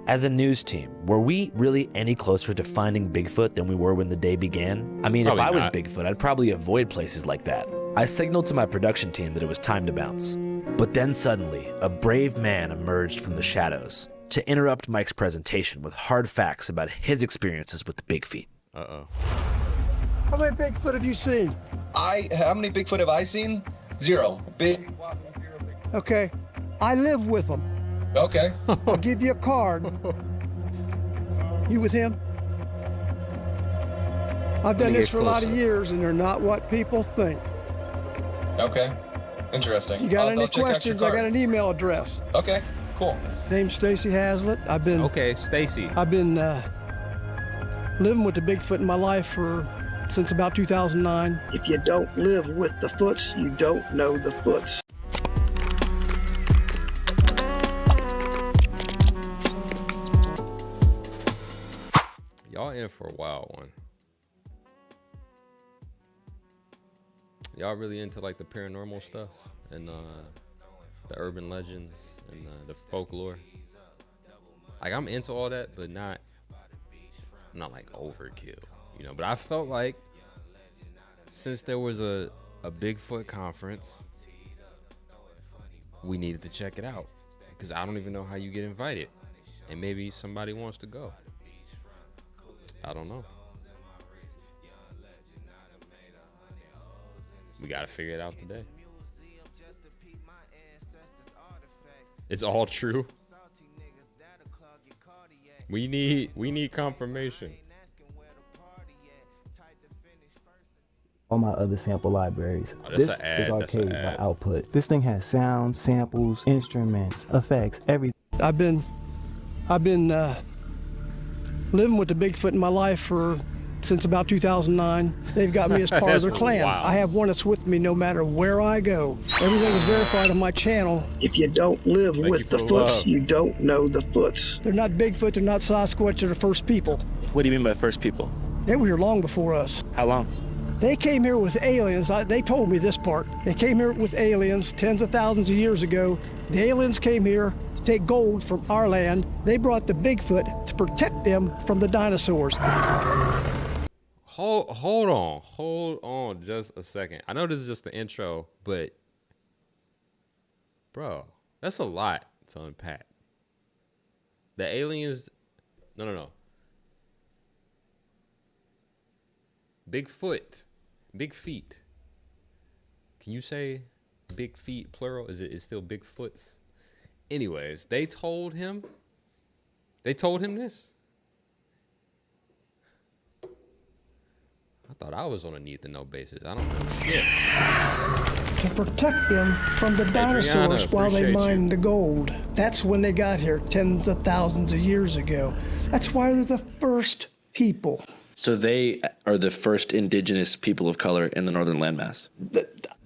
As a news team, were we really any closer to finding Bigfoot than we were when the day began? I mean, Probably if I was not. Bigfoot, I'd probably avoid places like that. I signaled to my production team that it was time to bounce. But then suddenly, a brave man emerged from the shadows to interrupt Mike's presentation with hard facts about his experiences with the big feet. Uh-oh. How many Bigfoot have you seen? How many Bigfoot have I seen? 0. Big. Okay, I live with them. Okay. I'll give you a card. You with him? I've done this for a lot of years, and they're not what people think. Okay. Interesting. You got any I'll check out your questions? I card. got an email address. Okay. Cool. Name's Stacy Hazlitt. I've been Stacy. living with the Bigfoot in my life since about 2009. If you don't live with the foots, you don't know the foots. Y'all in for a wild one. Y'all really into like the paranormal stuff and the urban legends and the folklore. Like I'm into all that, but not like overkill, you know. But I felt like since there was a Bigfoot conference, we needed to check it out because I don't even know how you get invited, and maybe somebody wants to go. I don't know. We gotta figure it out today. It's all true. We need confirmation. All my other sample libraries. Oh, This that's an ad. is That's an arcade by ad. Output. This thing has sounds, samples, instruments, effects, everything. I've been living with the Bigfoot in my life since about 2009. They've got me as part of their clan. Wow. I have one that's with me no matter where I go. Everything is verified on my channel. If you don't live Thank you with the for foots, love. you don't know the foots. They're not Bigfoot, they're not Sasquatch, they're the first people. What do you mean by first people? They were here long before us. How long? They came here with aliens. They told me this part. They came here with aliens tens of thousands of years ago. The aliens came here to take gold from our land. They brought the Bigfoot to protect them from the dinosaurs. Hold on just a second. I know this is just the intro, but bro, that's a lot to unpack. The aliens, no. Bigfoot, big feet. Can you say big feet plural? Is still Bigfoots? Anyways, they told him this. I thought I was on a need to know basis. I don't know shit. To protect them from the dinosaurs Adriana, while they appreciate mined you. the gold. That's when they got here tens of thousands of years ago. That's why they're the first people. So they are the first indigenous people of color in the northern landmass.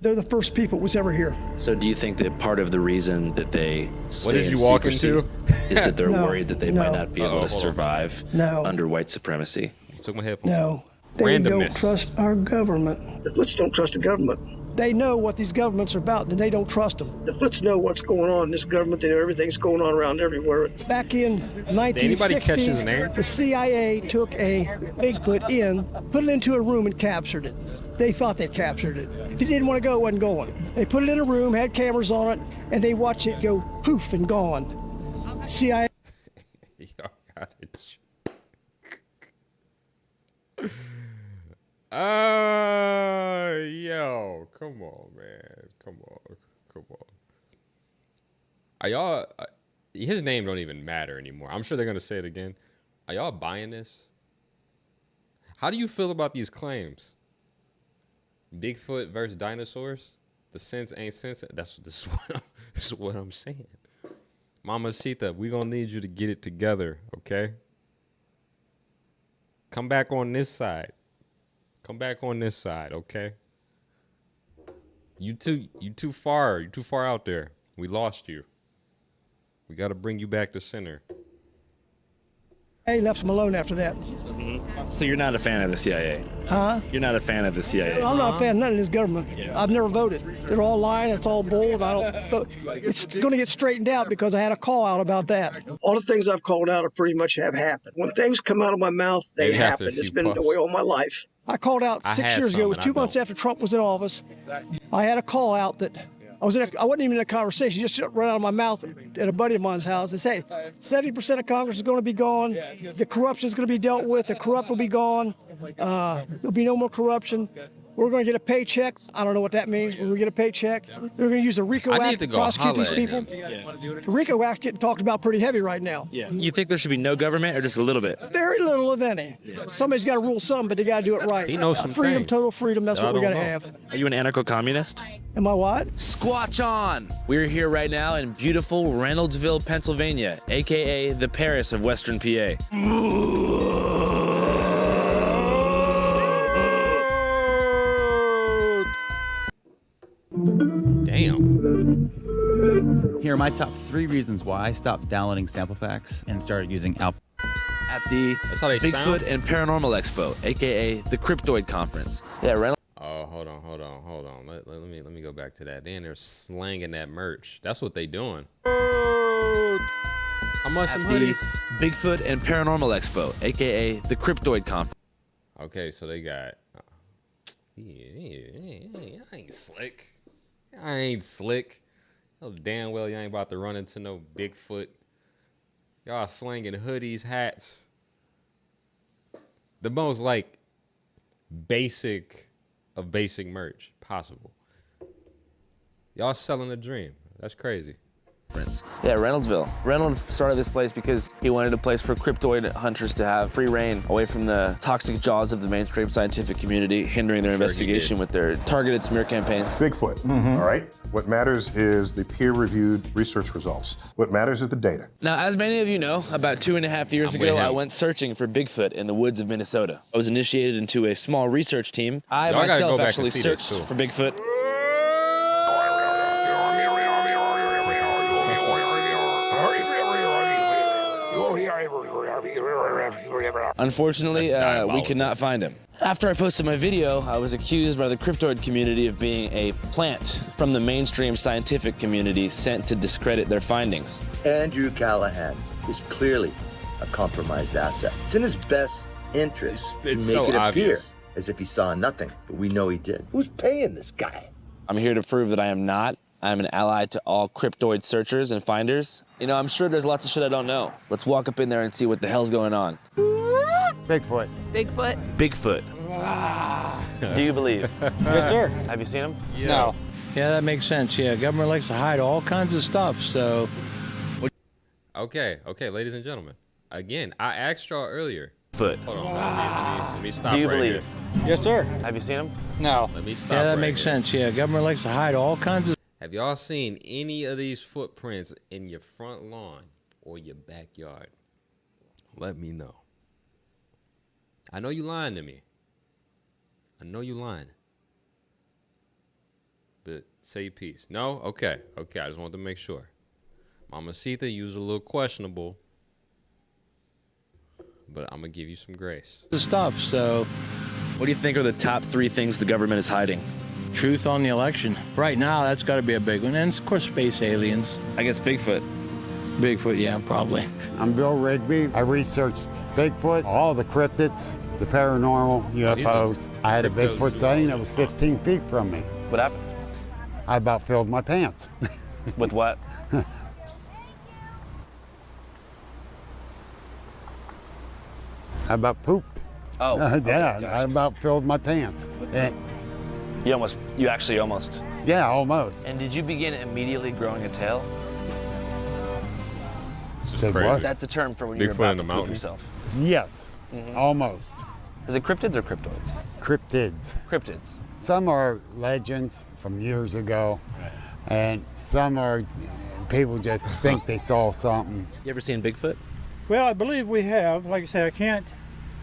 They're the first people who was ever here. So do you think that part of the reason that they stay did in you walk secrecy into? is that they're No, worried that they might no. not be able Uh-oh, to hold on. survive No. under white supremacy? Took my headphones. No, they don't Randomness. trust our government. The foots don't trust the government. They know what these governments are about, and they don't trust them. The foots know what's going on in this government. They know everything's going on around everywhere. Back in anybody catch his name? 1960s, the CIA took a Bigfoot in, put it into a room, and captured it. They thought they captured it. If he didn't want to go, it wasn't going. They put it in a room, had cameras on it, and they watch it go poof and gone. CIA. Y'all got it. Yo, come on, man. Come on. Are y'all, his name don't even matter anymore. I'm sure they're going to say it again. Are y'all buying this? How do you feel about these claims? Bigfoot versus dinosaurs? The sense ain't sense. This is what I'm saying. Mama Sita, we going to need you to get it together, okay? Come back on this side. Okay? You too far out there. We lost you. We got to bring you back to center. He left them alone after that. So you're not a fan of the CIA? Huh? You're not a fan of the CIA? I'm not a fan of none of this government. I've never voted. They're all lying. It's all bull. And I don't vote. It's going to get straightened out because I had a call out about that. All the things I've called out are pretty much have happened. When things come out of my mouth, they Maybe after a happen. It's few been the way all my life. I called out I 6 had years ago. It was some, 2 and I months don't. after Trump was in office. I had a call out that I wasn't even in a conversation. Just ran out of my mouth at a buddy of mine's house. They say 70% of Congress is going to be gone. The corruption is going to be dealt with. The corrupt will be gone. There'll be no more corruption. We're going to get a paycheck. I don't know what that means. We're going to get a paycheck. They're going to use the RICO I Act need to to go prosecute holler these at people. him. The RICO Act's getting talked about pretty heavy right now. You think there should be no government or just a little bit? Very little, if any. Somebody's got to rule something, but they got to do it right. He knows some freedom, things total freedom. That's that what I we got don't to know. have. Are you an anarcho-communist? Am I what? Squatch on! We're here right now in beautiful Reynoldsville, Pennsylvania, aka the Paris of Western PA. Damn. Here are my top 3 reasons why I stopped downloading sample packs and started using Alp. At the That's how they Bigfoot sound? and Paranormal Expo, aka the Cryptoid Conference. Yeah, Reynolds. Oh, hold on. Let me go back to that. Then they're slanging that merch. That's what they doing. How much At some the hoodies? Bigfoot and Paranormal Expo, aka the Cryptoid Conference. Okay, so they got. I ain't slick. I ain't slick. Oh, damn well you ain't about to run into no Bigfoot. Y'all slinging hoodies, hats. The most like basic of basic merch possible. Y'all selling a dream. That's crazy. Yeah, Reynoldsville. Reynolds started this place because he wanted a place for cryptoid hunters to have free reign away from the toxic jaws of the mainstream scientific community, hindering their Sure he investigation did. with their targeted smear campaigns. Bigfoot, all right? What matters is the peer-reviewed research results. What matters is the data. Now, as many of you know, about 2.5 years I'm ago, with him. I went searching for Bigfoot in the woods of Minnesota. I was initiated into a small research team. I Y'all gotta go myself back actually and see this, searched too. for Bigfoot. Unfortunately, we could not find him. After I posted my video, I was accused by the cryptoid community of being a plant from the mainstream scientific community sent to discredit their findings. Andrew Callahan is clearly a compromised asset. It's in his best interest It's to so make it appear obvious. as if he saw nothing, but we know he did. Who's paying this guy? I'm here to prove that I am not. I'm an ally to all cryptoid searchers and finders. You know, I'm sure there's lots of shit I don't know. Let's walk up in there and see what the hell's going on. Bigfoot. Bigfoot. Do you believe? Yes, sir. Have you seen him? No. Yeah, that makes sense. Yeah, government likes to hide all kinds of stuff, so. Okay, ladies and gentlemen. Again, I asked y'all earlier. Foot. Hold on, let me stop Do you right believe? here. Yes, sir. Have you seen him? No. Let me stop Yeah, that right makes here. sense. Yeah, government likes to hide all kinds of. Have y'all seen any of these footprints in your front lawn or your backyard? Let me know. I know you lying to me. I know you lying. But say your piece. No? Okay. I just wanted to make sure. Mama Sita, you was a little questionable. But I'm going to give you some grace. stuff, so. What do you think are the top 3 things the government is hiding? Truth on the election. Right now, that's got to be a big one. And, of course, space aliens. I guess Bigfoot. Bigfoot, yeah, probably. I'm Bill Rigby. I researched Bigfoot, all the cryptids, the paranormal, UFOs. I had a Bigfoot sighting that was 15 feet from me. What happened? I about filled my pants. With what? I about pooped. Oh. Yeah, I about filled my pants. You actually almost. Yeah, almost. And did you begin immediately growing a tail? This is Say crazy. what? That's a term for when you're Bigfoot about in to the poop mountains. yourself. Yes, almost. Is it cryptids or cryptoids? Cryptids. Cryptids. Some are legends from years ago, and some are people just think they saw something. You ever seen Bigfoot? Well, I believe we have. Like I said, I can't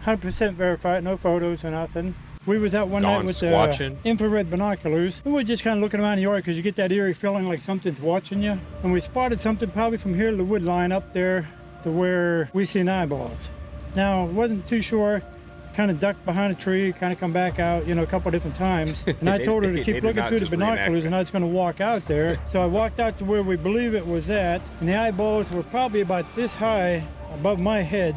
100% verify it, no photos or nothing. We was out one night with watching. infrared binoculars, and we're just kind of looking around the yard because you get that eerie feeling like something's watching you. And we spotted something probably from here to the wood line up there to where we seen eyeballs. Now, wasn't too sure, kind of ducked behind a tree, kind of come back out, a couple different times. And I told her to keep looking through the binoculars and I was going to walk out there. So I walked out to where we believe it was at, and the eyeballs were probably about this high above my head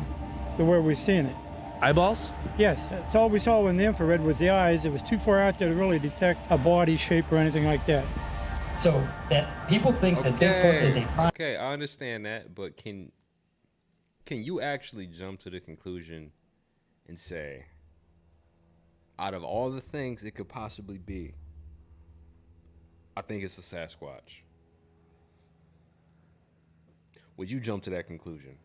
to where we seen it. Eyeballs? Yes, that's all we saw in the infrared was the eyes. It was too far out there to really detect a body shape or anything like that. So that people think that Bigfoot is a... Okay, I understand that, but can you actually jump to the conclusion and say, out of all the things it could possibly be, I think it's a Sasquatch? Would you jump to that conclusion?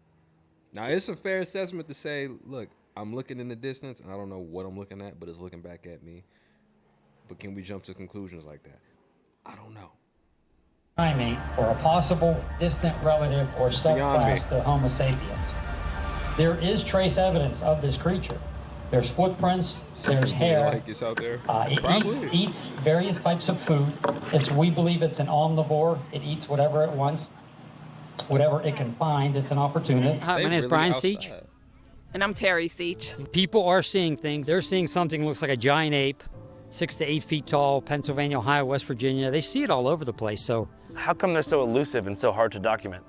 Now, it's a fair assessment to say, look, I'm looking in the distance, and I don't know what I'm looking at, but it's looking back at me. But can we jump to conclusions like that? I don't know. Primate or a possible distant relative or subclass to Homo sapiens. There is trace evidence of this creature. There's footprints, there's hair. Like it's out there? It eats various types of food. We believe it's an omnivore. It eats whatever it wants, whatever it can find. It's an opportunist. Hi, my name is Brian Seach. And I'm Terry Seach. People are seeing things. They're seeing something that looks like a giant ape, 6 to 8 feet tall, Pennsylvania, Ohio, West Virginia. They see it all over the place. So how come they're so elusive and so hard to document?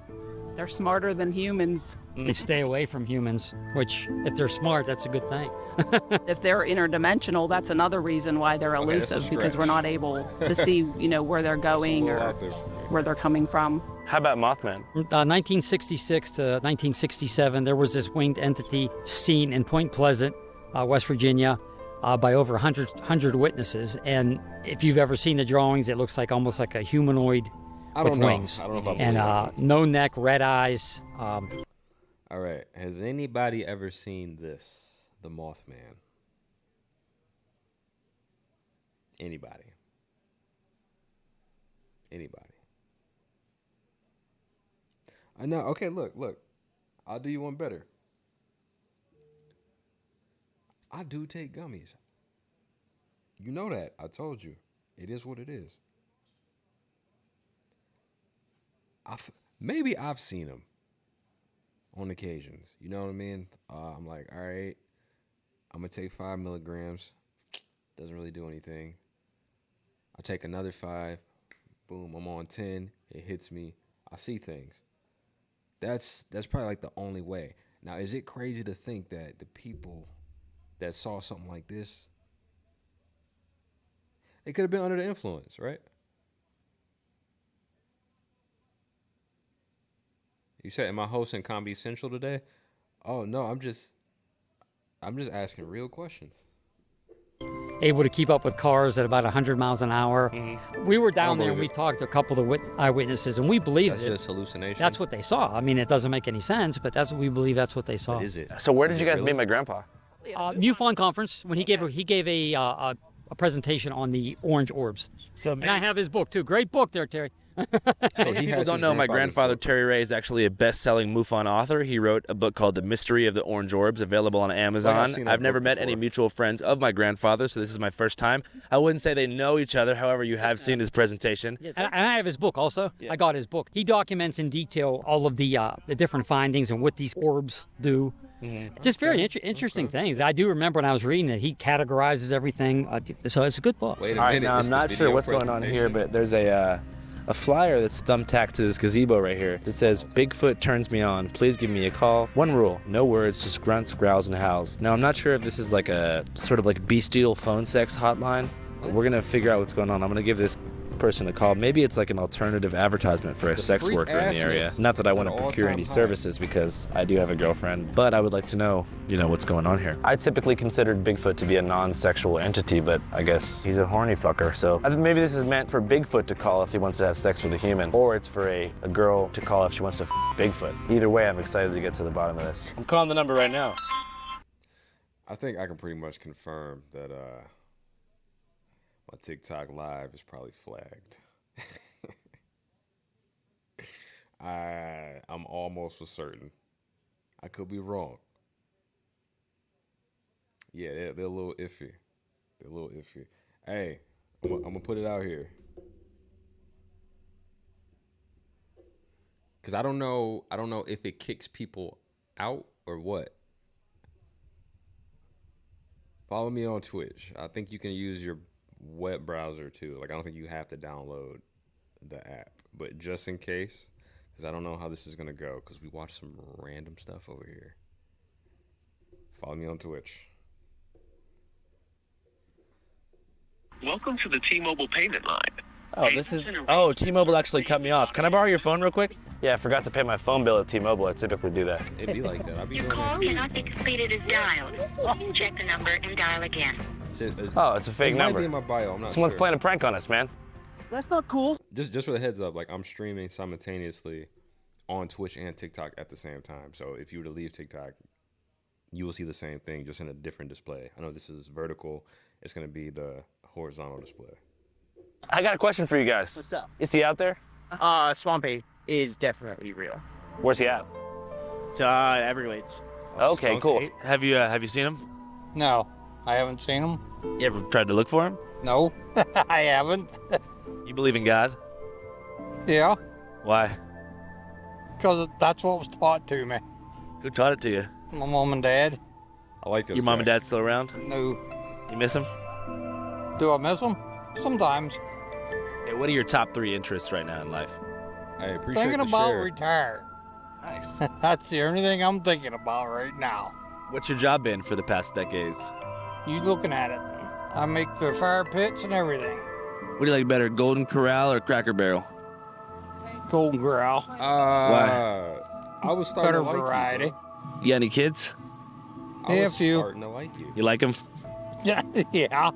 They're smarter than humans. They stay away from humans, which, if they're smart, that's a good thing. If they're interdimensional, that's another reason why they're elusive, because we're not able to see, where they're going or where they're coming from. How about Mothman? 1966 to 1967, there was this winged entity seen in Point Pleasant, West Virginia, by over 100 witnesses. And if you've ever seen the drawings, it looks like almost like a humanoid with wings. I don't know if I and no neck, red eyes. All right. Has anybody ever seen this, the Mothman? Anybody? I know. Okay, look. I'll do you one better. I do take gummies. You know that. I told you. It is what it is. Maybe I've seen them on occasions. You know what I mean? I'm like, all right, I'm going to take 5 milligrams. Doesn't really do anything. I take another 5. Boom, I'm on 10. It hits me. I see things. That's probably like the only way. Now, is it crazy to think that the people that saw something like this, they could have been under the influence, right? You said, am I hosting Comedy Central today? Oh no, I'm just asking real questions. Able to keep up with cars at about 100 miles an hour. Mm-hmm. We were down there and we talked to a couple of eyewitnesses, and we believe that's just hallucination. That's what they saw. I mean, it doesn't make any sense, but that's what we believe. That's what they saw. What is it? So where did you guys meet my grandpa? MUFON conference when he gave a presentation on the orange orbs. And I have his book too. Great book there, Terry. So people don't know my grandfather Terry Ray is actually a best-selling MUFON author. He wrote a book called The Mystery of the Orange Orbs, available on Amazon. I've never met any mutual friends of my grandfather, so this is my first time. I wouldn't say they know each other, however, you have seen his presentation. And I have his book also. Yeah. I got his book. He documents in detail all of the different findings and what these orbs do. Mm-hmm. Just very interesting things. I do remember when I was reading it, he categorizes everything. So it's a good book. Wait a minute. Now, I'm not sure what's going on here, but there's a flyer that's thumbtacked to this gazebo right here that says, Bigfoot turns me on. Please give me a call. One rule, no words, just grunts, growls, and howls. Now, I'm not sure if this is like a sort of like bestial phone sex hotline. But we're going to figure out what's going on. I'm going to give this person a call. Maybe it's like an alternative advertisement for a sex worker in the area. Not that I want to procure any services because I do have a girlfriend, but I would like to know, what's going on here. I typically considered Bigfoot to be a non-sexual entity, but I guess he's a horny fucker, so I think maybe this is meant for Bigfoot to call if he wants to have sex with a human, or it's for a girl to call if she wants to Bigfoot. Either way, I'm excited to get to the bottom of this. I'm calling the number right now. I think I can pretty much confirm that my TikTok live is probably flagged. I'm almost for certain. I could be wrong. Yeah, they're a little iffy. Hey, I'm gonna put it out here. Cause I don't know if it kicks people out or what. Follow me on Twitch. I think you can use your web browser too. Like, I don't think you have to download the app. But just in case, because I don't know how this is going to go, because we watch some random stuff over here. Follow me on Twitch. Welcome to the T-Mobile payment line. Oh, T-Mobile actually cut me off. Can I borrow your phone real quick? Yeah, I forgot to pay my phone bill at T-Mobile. I typically do that. It'd be like that. I'd be Your call cannot be completed as dialed. Check the number and dial again. Oh, it's a fake it number. Might be in my bio. I'm not Someone's sure. playing a prank on us, man. That's not cool. Just for the heads up, like, I'm streaming simultaneously on Twitch and TikTok at the same time. So if you were to leave TikTok, you will see the same thing, just in a different display. I know this is vertical. It's going to be the horizontal display. I got a question for you guys. What's up? Is he out there? Swampy is definitely real. Where's he at? It's Everglades. Okay, cool. Have you seen him? No, I haven't seen him. You ever tried to look for him? No, I haven't. You believe in God? Yeah, Why? because that's what was taught to me. Who taught it to you? My mom and dad. I like this. Your mom and dad still around? No. You miss him? Do I miss them? Sometimes. Hey, what are your top 3 interests right now in life? I appreciate Thinking the about share. retire. Nice. That's the only thing I'm thinking about right now. What's your job been for the past decades? You looking at it. I make the fire pits and everything. What do you like better, Golden Corral or Cracker Barrel? Golden Corral. Why? I was starting Better to like variety. You, You got any kids? I Yeah, was a few. starting to like you. You like them? Yeah. Yeah.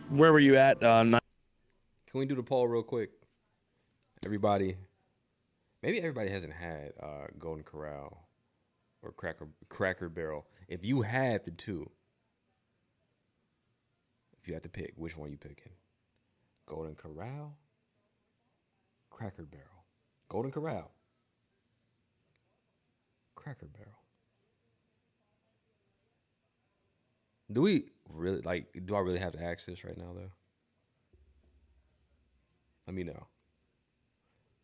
Where were you at? Can we do the poll real quick? Everybody. Maybe everybody hasn't had Golden Corral or Cracker Barrel. If you had the two, if you had to pick, which one you picking? Golden Corral, Cracker Barrel. Golden Corral, Cracker Barrel. Do we really do I really have to ask this right now though? Let me know.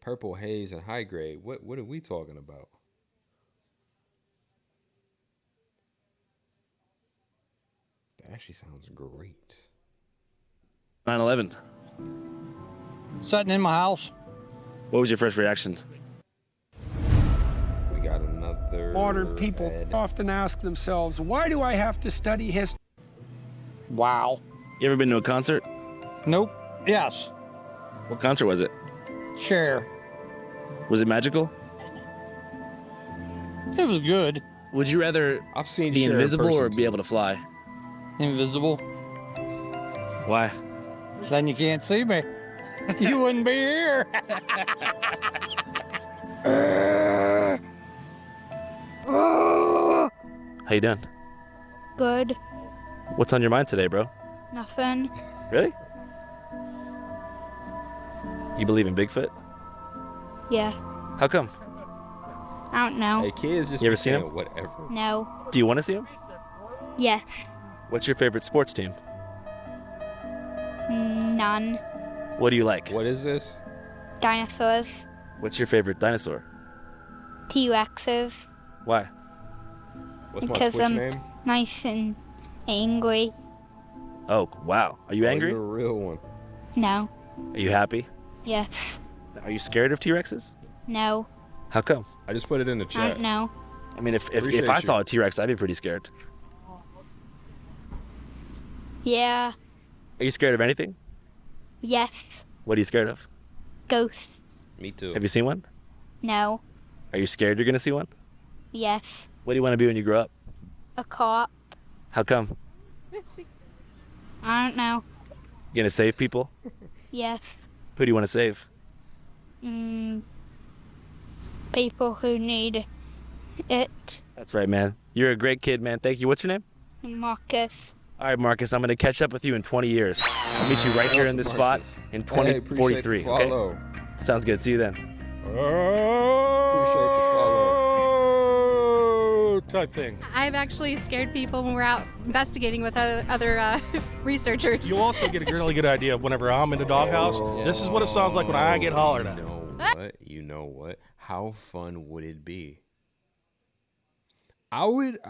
Purple Haze and High Grade. What are we talking about? That actually sounds great. 9/11. Sitting in my house. What was your first reaction? We got another. Modern people often ask themselves, why do I have to study history? Wow. You ever been to a concert? Nope. Yes. What concert was it? Cher. Was it magical? It was good. Would you rather I've seen be Cher in invisible or person, be too. able to fly? Invisible. Why? Then you can't see me. You wouldn't be here. How you doing? Good. What's on your mind today, bro? Nothing. Really? You believe in Bigfoot? Yeah. How come? I don't know. Hey, kids just You ever be seen saying him? whatever. No. Do you want to see him? Yes. What's your favorite sports team? None. What do you like? What is this? Dinosaurs. What's your favorite dinosaur? T-Rexes. Why? What's Because my Twitch I'm name? nice and angry. Oh, wow. Are you angry? You're a real one. No. Are you happy? Yes. Are you scared of T-Rexes? No. How come? I just put it in the I chat. don't know. I mean, if Appreciate I you. saw a T-Rex, I'd be pretty scared. Yeah. Are you scared of anything? Yes. What are you scared of? Ghosts. Me too. Have you seen one? No. Are you scared you're going to see one? Yes. What do you want to be when you grow up? A cop. How come? I don't know. You going to save people? Yes. Who do you want to save? People who need it. That's right, man. You're a great kid, man. Thank you. What's your name? Marcus. All right, Marcus, I'm going to catch up with you in 20 years. I'll meet you right here in this spot in Hey, appreciate the 2043, okay? follow. Sounds good. See you then. Appreciate the follow. Type thing. I've actually scared people when we're out investigating with other researchers. You also get a really good idea of whenever I'm in the doghouse. This is what it sounds like when I get hollered at. You know what? How fun would it be? I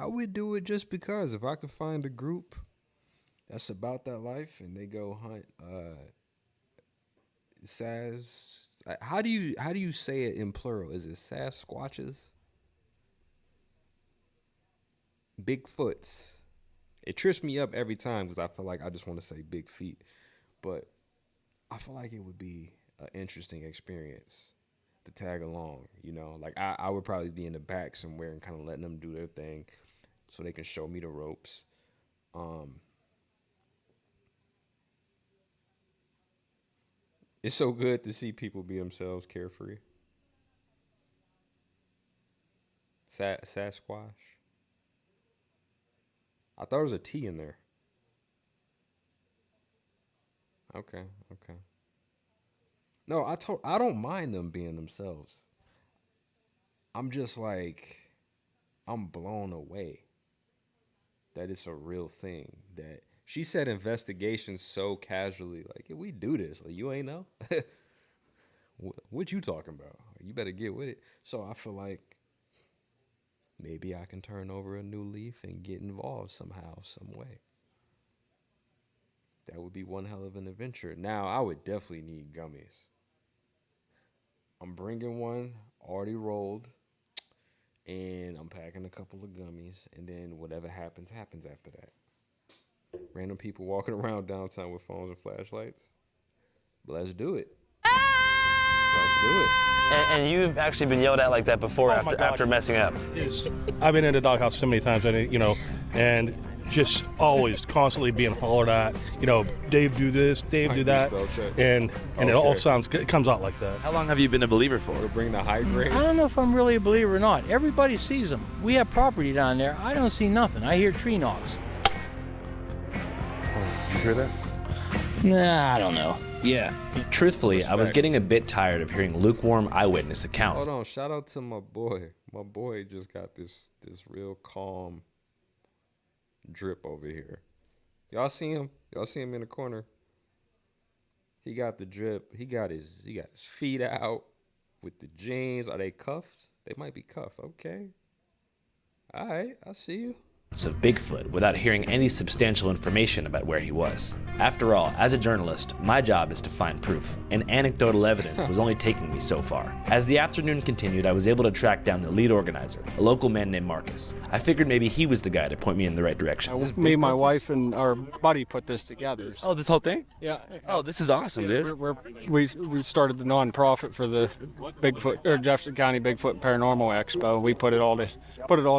would do it just because if I could find a group that's about that life and they go hunt how do you say it in plural? Is it Sasquatches? Bigfoots. It trips me up every time because I feel like I just want to say big feet, but I feel like it would be an interesting experience to tag along, you know. Like I would probably be in the back somewhere and kind of letting them do their thing so they can show me the ropes. It's so good to see people be themselves, carefree. Sasquatch. I thought there was a T in there. Okay. No, I don't mind them being themselves. I'm just like, I'm blown away that it's a real thing. That she said investigation so casually, like, yeah, we do this. Like, you ain't know? What you talking about? You better get with it. So I feel like maybe I can turn over a new leaf and get involved somehow, some way. That would be one hell of an adventure. Now, I would definitely need gummies. I'm bringing one already rolled, and I'm packing a couple of gummies, and then whatever happens after that. Random people walking around downtown with phones and flashlights. Let's do it. Let's do it. And you've actually been yelled at like that before after messing up. I've been in the doghouse so many times, and just always constantly being hollered at. Dave, do this, Dave, do that, and it all it comes out like that. How long have you been a believer for? We'll bring the high grade. I don't know if I'm really a believer or not. Everybody sees them. We have property down there. I don't see nothing. I hear tree knocks. You hear that? Nah, I don't know. Yeah. Truthfully, I was getting a bit tired of hearing lukewarm eyewitness accounts. Hold on, shout out to my boy. My boy just got this real calm drip over here. Y'all see him? Y'all see him in the corner? He got the drip. He got his feet out with the jeans. Are they cuffed? They might be cuffed. Okay. All right, I see you. Of Bigfoot without hearing any substantial information about where he was. After all, as a journalist, my job is to find proof, and anecdotal evidence was only taking me so far. As the afternoon continued, I was able to track down the lead organizer, a local man named Marcus. I figured maybe he was the guy to point me in the right direction. Me, my wife, and our buddy put this together. Oh, this whole thing? Yeah. Oh, this is awesome, dude. We started the nonprofit for the Jefferson County Bigfoot Paranormal Expo. We put it all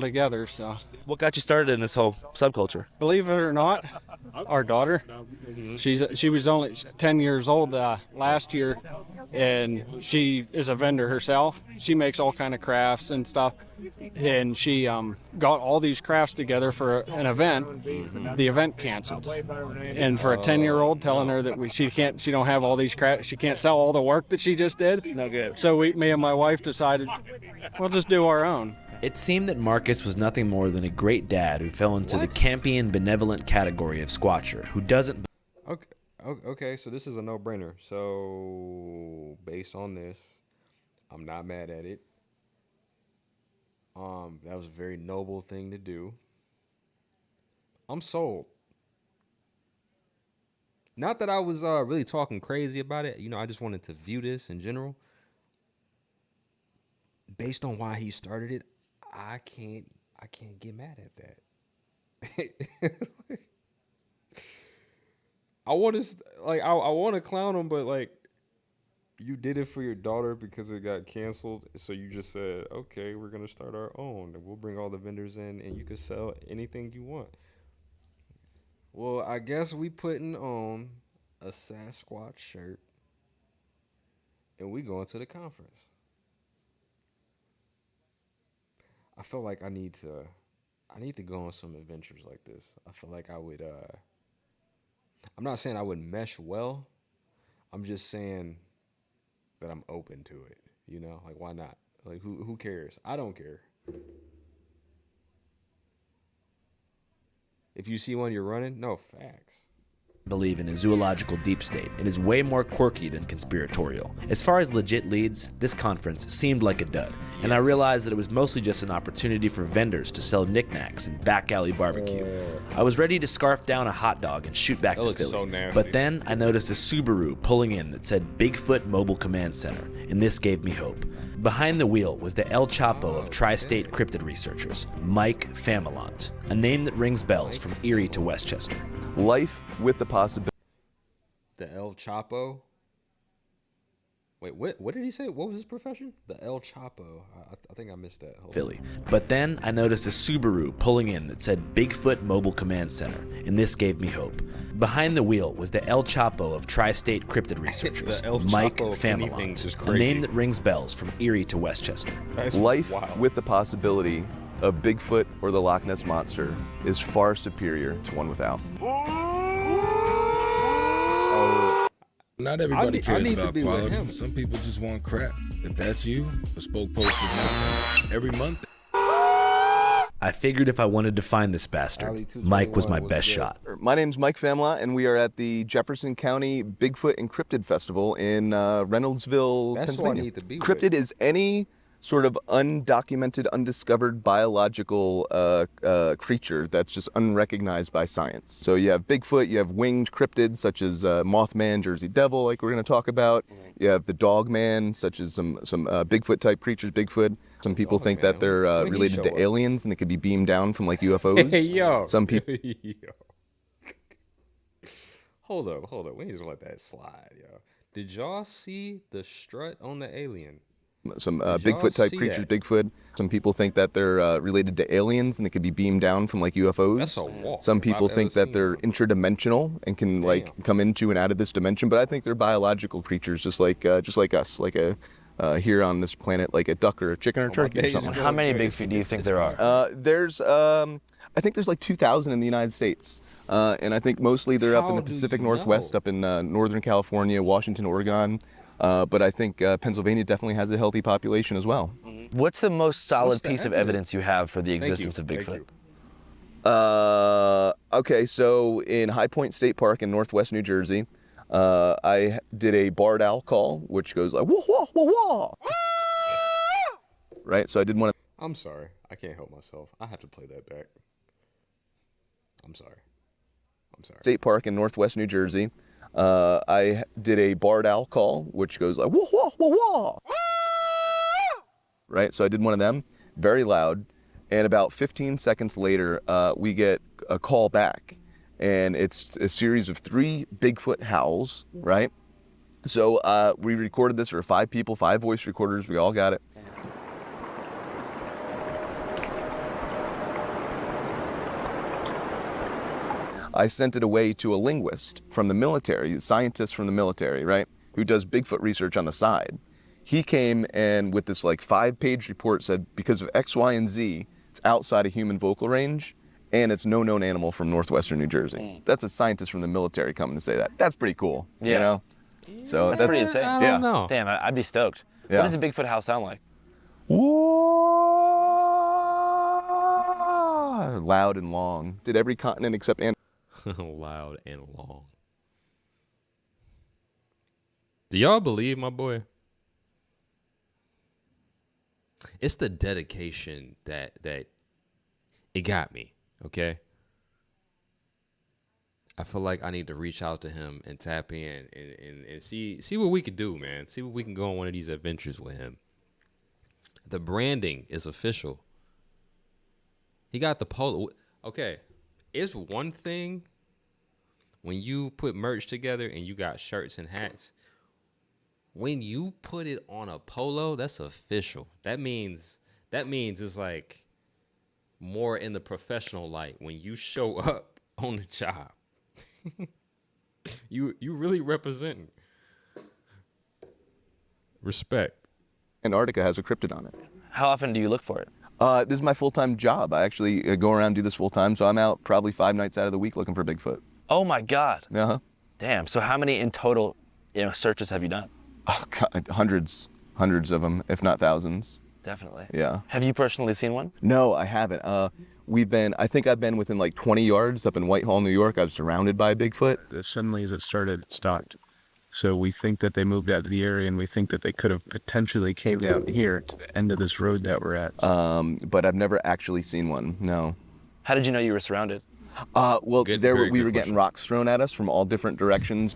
together. So. What got you started in this whole subculture? Believe it or not, our daughter, she was only 10 years old last year, and she is a vendor herself. She makes all kind of crafts and stuff, and she got all these crafts together for an event. The event canceled, and for a 10-year-old telling her that she don't have all these crafts, she can't sell all the work that she just did. It's no good. So me and my wife decided we'll just do our own. It seemed that Marcus was nothing more than a great dad who fell into the campy and benevolent category of squatcher, who doesn't... Okay, so this is a no-brainer. So, based on this, I'm not mad at it. That was a very noble thing to do. I'm sold. Not that I was really talking crazy about it. I just wanted to view this in general. Based on why he started it, I can't get mad at that. I want to clown him, but you did it for your daughter because it got canceled. So you just said, okay, we're gonna start our own, and we'll bring all the vendors in, and you can sell anything you want. Well, I guess we putting on a Sasquatch shirt, and we going to the conference. I feel like I need to go on some adventures like this. I feel like I would, I'm not saying I would mesh well. I'm just saying that I'm open to it, why not? Who cares? I don't care. If you see one, you're running? No, facts. believe in a zoological deep state and is way more quirky than conspiratorial. As far as legit leads, this conference seemed like a dud, and I realized that it was mostly just an opportunity for vendors to sell knickknacks and back alley barbecue. I was ready to scarf down a hot dog and shoot back to Philly, so nasty. but then I noticed a Subaru pulling in that said Bigfoot Mobile Command Center, and this gave me hope. Behind the wheel was the El Chapo of tri-state cryptid researchers, Mike Famillant, a name that rings bells from Erie to Westchester. Life with the possibility. The El Chapo? Wait, what did he say? What was his profession? The El Chapo. I think I missed that. Philly. But then I noticed a Subaru pulling in that said Bigfoot Mobile Command Center, and this gave me hope. Behind the wheel was the El Chapo of tri-state cryptid researchers, Mike Famillant, a name that rings bells from Erie to Westchester. Life with the possibility of Bigfoot or the Loch Ness Monster is far superior to one without. Not everybody cares about quality. Some people just want crap. If that's you, bespoke posters now every month. I figured if I wanted to find this bastard, Mike was my best shot. My name's Mike Famillant, and we are at the Jefferson County Bigfoot and Cryptid Festival in Reynoldsville, Pennsylvania. Cryptid is any sort of undocumented, undiscovered biological creature that's just unrecognized by science. So you have Bigfoot, you have winged cryptids such as Mothman, Jersey Devil, like we're going to talk about. You have the Dogman, such as some Bigfoot-type creatures, Bigfoot. Some people think that they're related to aliens and they could be beamed down from like UFOs. Hey, yo. Some people... Hold up. We need to let that slide, yo. Did y'all see the strut on the alien? Some Bigfoot-type creatures, Bigfoot. Some people think that they're related to aliens and they could be beamed down from like UFOs. That's a walk. Some people think that they're interdimensional and can like come into and out of this dimension, but I think they're biological creatures, just like us, like a here on this planet, like a duck or a chicken or a turkey or something. How many Bigfoot do you think there are? I think there's like 2,000 in the United States. And I think mostly they're up in the Pacific Northwest, up in Northern California, Washington, Oregon. But I think Pennsylvania definitely has a healthy population as well. What's the most solid piece of evidence you have for the existence of Bigfoot? Okay, so in High Point State Park in Northwest New Jersey, I did a barred owl call, which goes like, wah, wah, wah, wah. Right, so I did one of... I'm sorry. I can't help myself. I have to play that back. I'm sorry. State Park in Northwest New Jersey. I did a barred owl call, which goes like, wah, wah, wah, wah. Right, so I did one of them, very loud, and about 15 seconds later, we get a call back, and it's a series of 3 Bigfoot howls, right? So we recorded this for 5 people, 5 voice recorders, we all got it. I sent it away to a linguist from the military, a scientist from the military, right, who does Bigfoot research on the side. He came and with this like 5-page report said, because of X, Y, and Z, it's outside of human vocal range, and it's no known animal from northwestern New Jersey. That's a scientist from the military coming to say that. That's pretty cool, you know? So that's pretty insane. I don't know. Damn, I'd be stoked. Yeah. What does a Bigfoot howl sound like? Loud and long. Did every continent except Antarctica. Loud and long. Do y'all believe my boy? It's the dedication that it got me, okay? I feel like I need to reach out to him and tap in and see what we can do, man. See what we can go on one of these adventures with him. The branding is official. He got the polo. Okay, it's one thing when you put merch together and you got shirts and hats. When you put it on a polo, that's official. That means it's like more in the professional light. When you show up on the job, you really representing. Respect. Antarctica has a cryptid on it. How often do you look for it? This is my full-time job. I actually go around and do this full-time, so I'm out probably 5 nights out of the week looking for Bigfoot. Oh my God. Uh-huh. Damn. So how many in total, searches have you done? Oh God, hundreds of them, if not thousands. Definitely. Yeah. Have you personally seen one? No, I haven't. I think I've been within like 20 yards up in Whitehall, New York. I was surrounded by Bigfoot. As suddenly as it started, it stopped. So we think that they moved out of the area, and we think that they could have potentially came down here to the end of this road that we're at. But I've never actually seen one, no. How did you know you were surrounded? Well, we were getting rocks thrown at us from all different directions.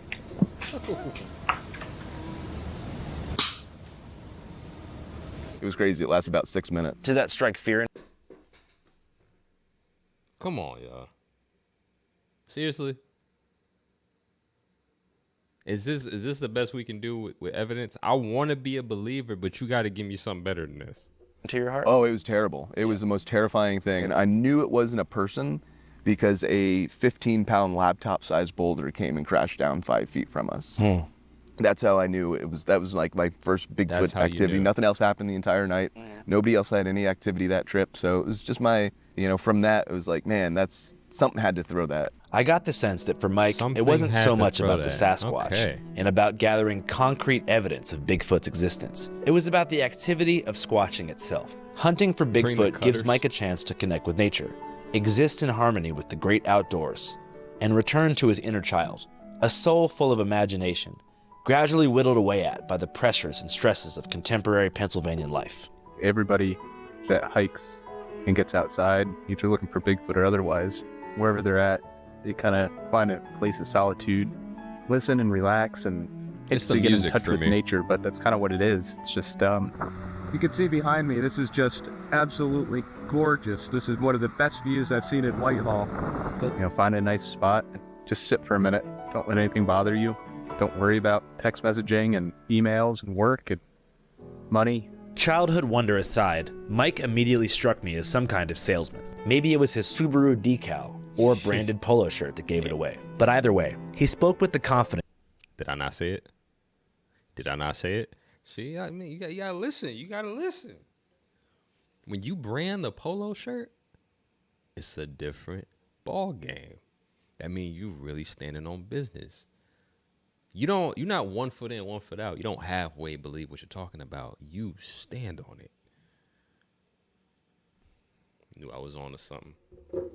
It was crazy. It lasted about 6 minutes. Did that strike fear? Come on, y'all. Seriously? Is this the best we can do with evidence? I want to be a believer, but you got to give me something better than this. To your heart? Oh, it was terrible. It was the most terrifying thing. And I knew it wasn't a person because a 15-pound laptop-sized boulder came and crashed down 5 feet from us. That's how I knew that was like my first Bigfoot activity. Nothing else happened the entire night. Nobody else had any activity that trip. So it was just from that, it was like, man, that's something had to throw that. I got the sense that for Mike, it wasn't so much about the Sasquatch and about gathering concrete evidence of Bigfoot's existence. It was about the activity of squatching itself. Hunting for Bigfoot gives Mike a chance to connect with nature, exist in harmony with the great outdoors, and return to his inner child, a soul full of imagination, gradually whittled away at by the pressures and stresses of contemporary Pennsylvania life. Everybody that hikes and gets outside, either looking for Bigfoot or otherwise, wherever they're at, they kind of find a place of solitude, listen and relax, and It's to the get in music touch for with me. nature. But that's kind of what it is. It's just you can see behind me, this is just absolutely gorgeous. This is one of the best views I've seen in Whitehall. Find a nice spot, just sit for a minute. Don't let anything bother you. Don't worry about text messaging and emails and work and money. Childhood wonder aside, Mike immediately struck me as some kind of salesman. Maybe it was his Subaru decal or branded polo shirt that gave it away. But either way, he spoke with the confidence. Did I not say it? Did I not say it? See, I mean, you gotta listen. You gotta listen. When you brand the polo shirt, it's a different ball game. That means you really standing on business. You're not 1 foot in, 1 foot out. You don't halfway believe what you're talking about. You stand on it. Knew I was on to something.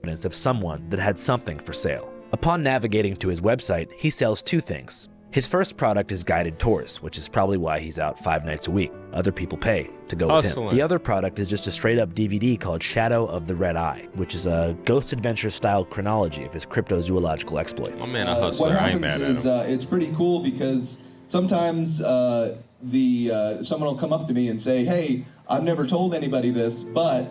Of someone that had something for sale. Upon navigating to his website, he sells two things. His first product is guided tours, which is probably why he's out 5 nights a week. Other people pay to go with him. The other product is just a straight-up DVD called Shadow of the Red Eye, which is a ghost adventure-style chronology of his cryptozoological exploits. My man, a hustler. What I ain't mad happens at him. is it's pretty cool because sometimes someone will come up to me and say, "Hey, I've never told anybody this, but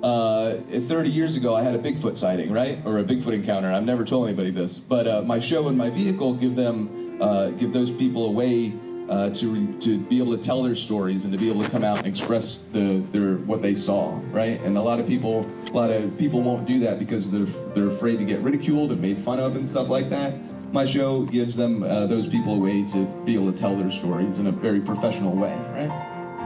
30 years ago I had a Bigfoot sighting, right? Or a Bigfoot encounter. I've never told anybody this, but my show and my vehicle give those people a way to be able to tell their stories and to be able to come out and express what they saw, right? And a lot of people won't do that because they're afraid to get ridiculed and made fun of and stuff like that. My show gives them those people a way to be able to tell their stories in a very professional way, right?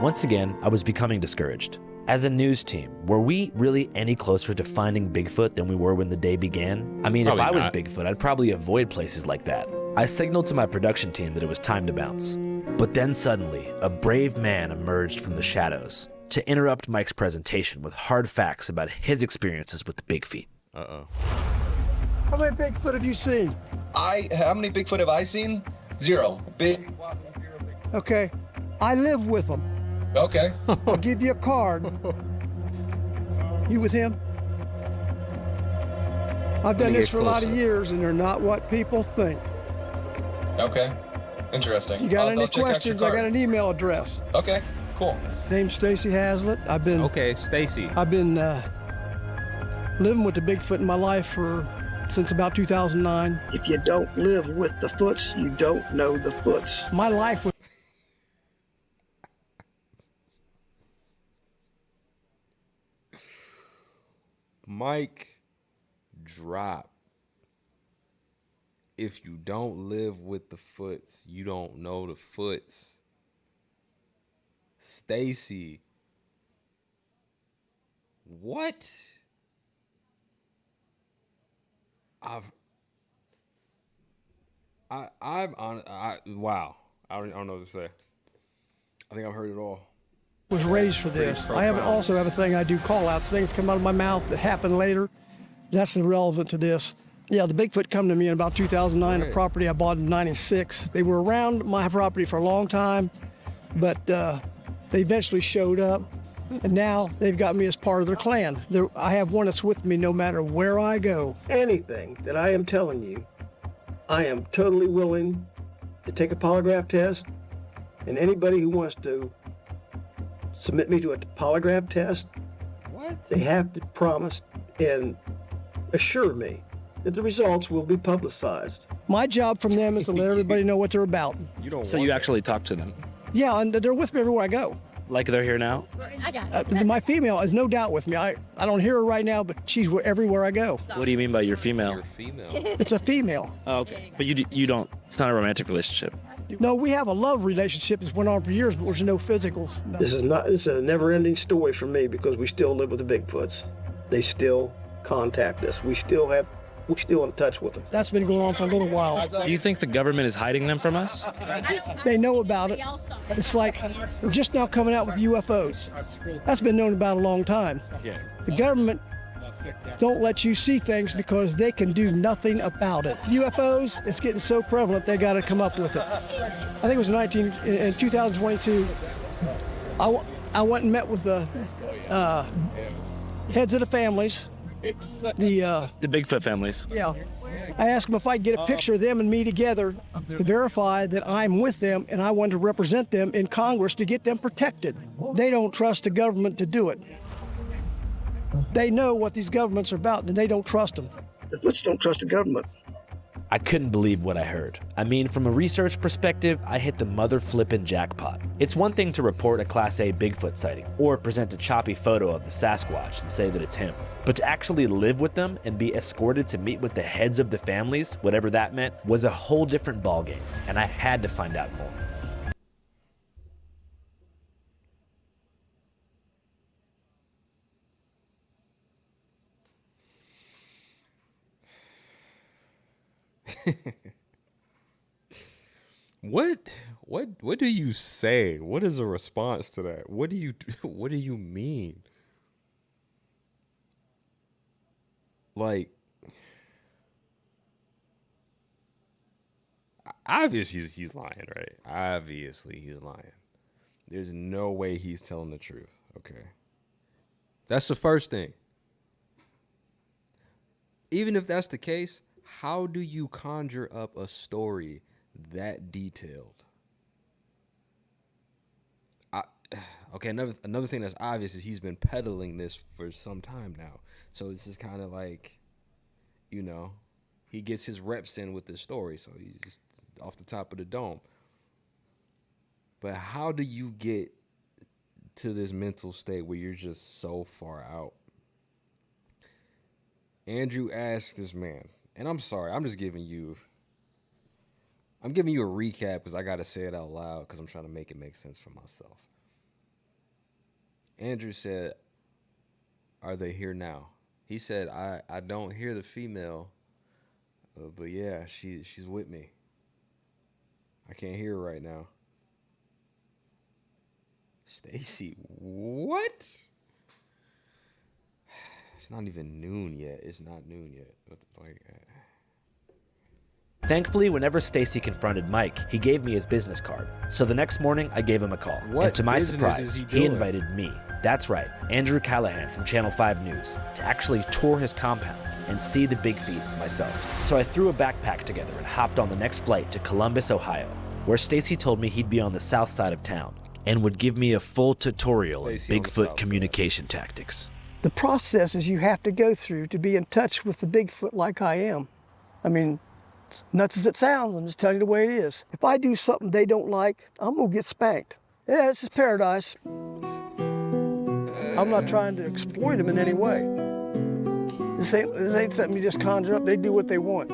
Once again, I was becoming discouraged. As a news team, were we really any closer to finding Bigfoot than we were when the day began? I mean, Probably if I was not. Bigfoot, I'd probably avoid places like that. I signaled to my production team that it was time to bounce. But then suddenly, a brave man emerged from the shadows to interrupt Mike's presentation with hard facts about his experiences with the big feet. Uh-oh. How many Bigfoot have you seen? How many Bigfoot have I seen? 0. Big. Okay, I live with them. Okay. I'll give you a card. You with him? I've done this for a lot of years, and they're not what people think. Okay. Interesting. You got any questions? I got an email address. Okay, cool. Name's Stacy Hazlitt. Okay, Stacy. I've been living with the Bigfoot in my life since about 2009. If you don't live with the foots, you don't know the foots. My life was Mike drop. If you don't live with the foots, you don't know the foots. Stacy. What? Wow. I don't know what to say. I think I've heard it all. Was raised for this. I also have a thing I do call-outs. Things come out of my mouth that happen later. That's irrelevant to this. Yeah, the Bigfoot come to me in about 2009, a property I bought in '96. They were around my property for a long time, but they eventually showed up, and now they've got me as part of their clan. I have one that's with me no matter where I go. Anything that I am telling you, I am totally willing to take a polygraph test, and anybody who wants to submit me to a polygraph test, they have to promise and assure me that the results will be publicized. My job from them is to let everybody know what they're about. So you actually talk to them? Yeah, and they're with me everywhere I go. Like they're here now? My female is no doubt with me. I don't hear her right now, but she's everywhere I go. What do you mean by your female? It's a female. Oh, okay. But you don't, it's not a romantic relationship? No, we have a love relationship that's went on for years, but there's no physicals. No. This is a never-ending story for me because we still live with the Bigfoots. They still contact us. We're still in touch with them. That's been going on for a little while. Do you think the government is hiding them from us? They know about it. It's like they're just now coming out with UFOs. That's been known about a long time. Yeah. The government don't let you see things because they can do nothing about it. UFOs, it's getting so prevalent they got to come up with it. I think it was in 2022. I went and met with the heads of the families. The Bigfoot families. Yeah. I asked them if I could get a picture of them and me together to verify that I'm with them and I want to represent them in Congress to get them protected. They don't trust the government to do it. They know what these governments are about and they don't trust them. The Foots don't trust the government. I couldn't believe what I heard. I mean, from a research perspective, I hit the mother flippin' jackpot. It's one thing to report a Class A Bigfoot sighting, or present a choppy photo of the Sasquatch and say that it's him. But to actually live with them and be escorted to meet with the heads of the families, whatever that meant, was a whole different ballgame, and I had to find out more. What do you say? What is a response to that? What do you mean? Like, obviously he's lying, right? Obviously he's lying. There's no way he's telling the truth. Okay. That's the first thing. Even if that's the case, how do you conjure up a story that detailed? Okay, another thing that's obvious is he's been peddling this for some time now. So this is kind of like, he gets his reps in with this story, so he's just off the top of the dome. But how do you get to this mental state where you're just so far out? Andrew asked this man, and I'm sorry, I'm giving you a recap because I got to say it out loud because I'm trying to make it make sense for myself. Andrew said, "Are they here now?" He said, I don't hear the female, but yeah, she's with me. I can't hear her right now. Stacy, what? It's not even noon yet. It's not noon yet. Thankfully, whenever Stacy confronted Mike, he gave me his business card. So the next morning, I gave him a call. And to my surprise, he invited me. That's right, Andrew Callahan from Channel 5 News, to actually tour his compound and see the big feet myself. So I threw a backpack together and hopped on the next flight to Columbus, Ohio, where Stacy told me he'd be on the south side of town and would give me a full tutorial in Bigfoot communication tactics. The processes you have to go through to be in touch with the Bigfoot like I am. I mean, as nuts as it sounds, I'm just telling you the way it is. If I do something they don't like, I'm gonna get spanked. Yeah, this is paradise. I'm not trying to exploit them in any way. This ain't something you just conjure up. They do what they want.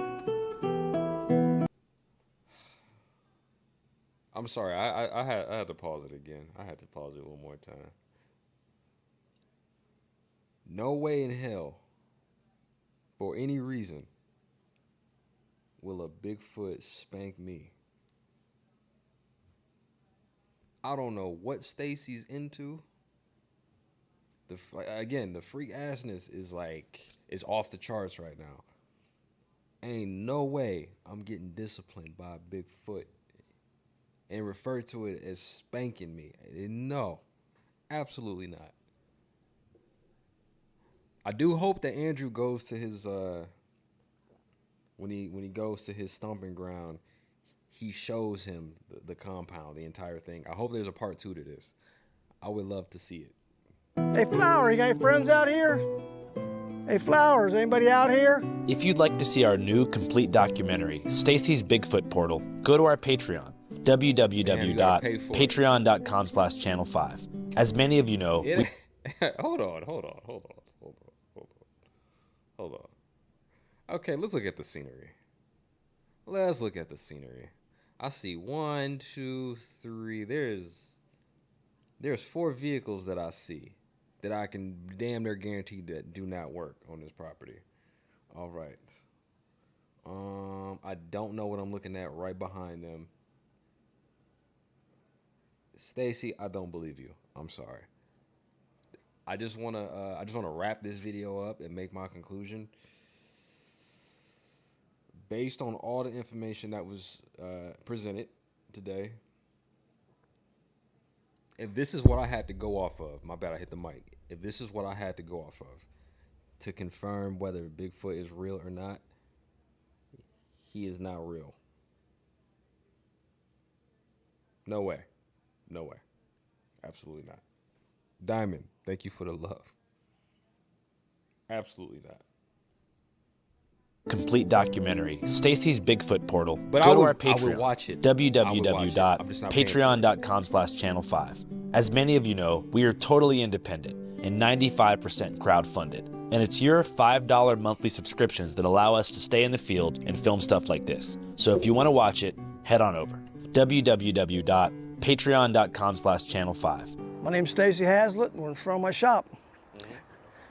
I'm sorry, I had to pause it again. I had to pause it one more time. No way in hell, for any reason, will a Bigfoot spank me. I don't know what Stacy's into. the freak assness is off the charts right now. Ain't no way I'm getting disciplined by a Bigfoot and refer to it as spanking me. No, absolutely not. I do hope that Andrew goes to his when he goes to his stomping ground, he shows him the compound, the entire thing. I hope there's a part 2 to this. I would love to see it. Hey, Flower, you got any friends out here? Hey, Flowers, anybody out here? If you'd like to see our new complete documentary, Stacy's Bigfoot Portal, go to our Patreon, www.patreon.com/channel5. As many of you know, Hold on. Okay, let's look at the scenery. I see 1, 2, 3. There's 4 vehicles that I see that I can damn near guarantee that do not work on this property. All right. I don't know what I'm looking at right behind them. Stacy, I don't believe you. I'm sorry. I just wanna wrap this video up and make my conclusion. Based on all the information that was presented today, if this is what I had to go off of, my bad, I hit the mic. If this is what I had to go off of to confirm whether Bigfoot is real or not, he is not real. No way. Absolutely not. Diamond, thank you for the love. Absolutely not. Complete documentary, Stacy's Bigfoot Portal. But go to our I Patreon, would watch it. www.patreon.com/channel5. As many of you know, we are totally independent and 95% crowdfunded. And it's your $5 monthly subscriptions that allow us to stay in the field and film stuff like this. So if you want to watch it, head on over. www.patreon.com/channel5. My name's Stacy Hazlitt, and we're from my shop,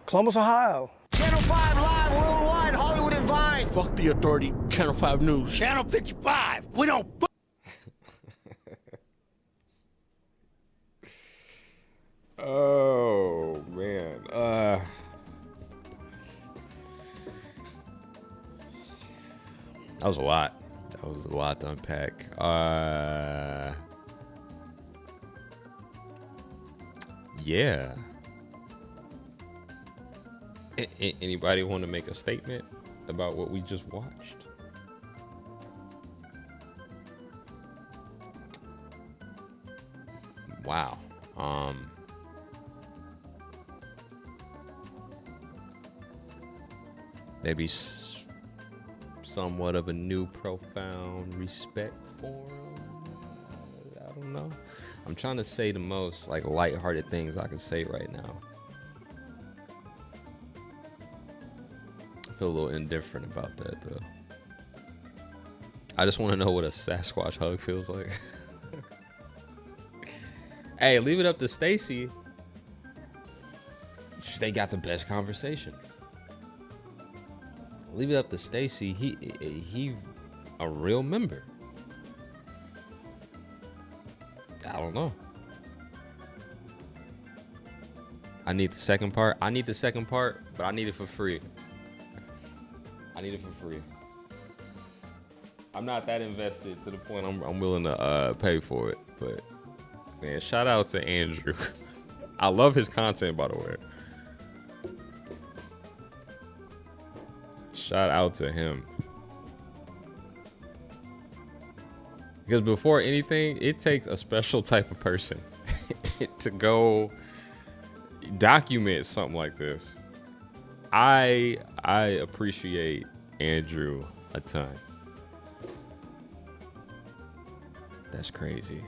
Columbus, Ohio. Channel 5 live worldwide, Hollywood and Vine. Fuck the authority, Channel 5 News. Channel 55. We don't. Oh man. That was a lot. That was a lot to unpack. Yeah. Anybody want to make a statement about what we just watched? Wow. Maybe somewhat of a new profound respect for him. I don't know. I'm trying to say the most like lighthearted things I can say right now. I feel a little indifferent about that though. I just want to know what a Sasquatch hug feels like. Hey, leave it up to Stacy. They got the best conversations. Leave it up to Stacy. He a real member. I don't know. I need the second part. But I need it for free. I'm not that invested to the point I'm willing to pay for it. But man, shout out to Andrew. I love his content, by the way. Shout out to him. Because before anything, it takes a special type of person to go document something like this. I appreciate Andrew a ton. That's crazy.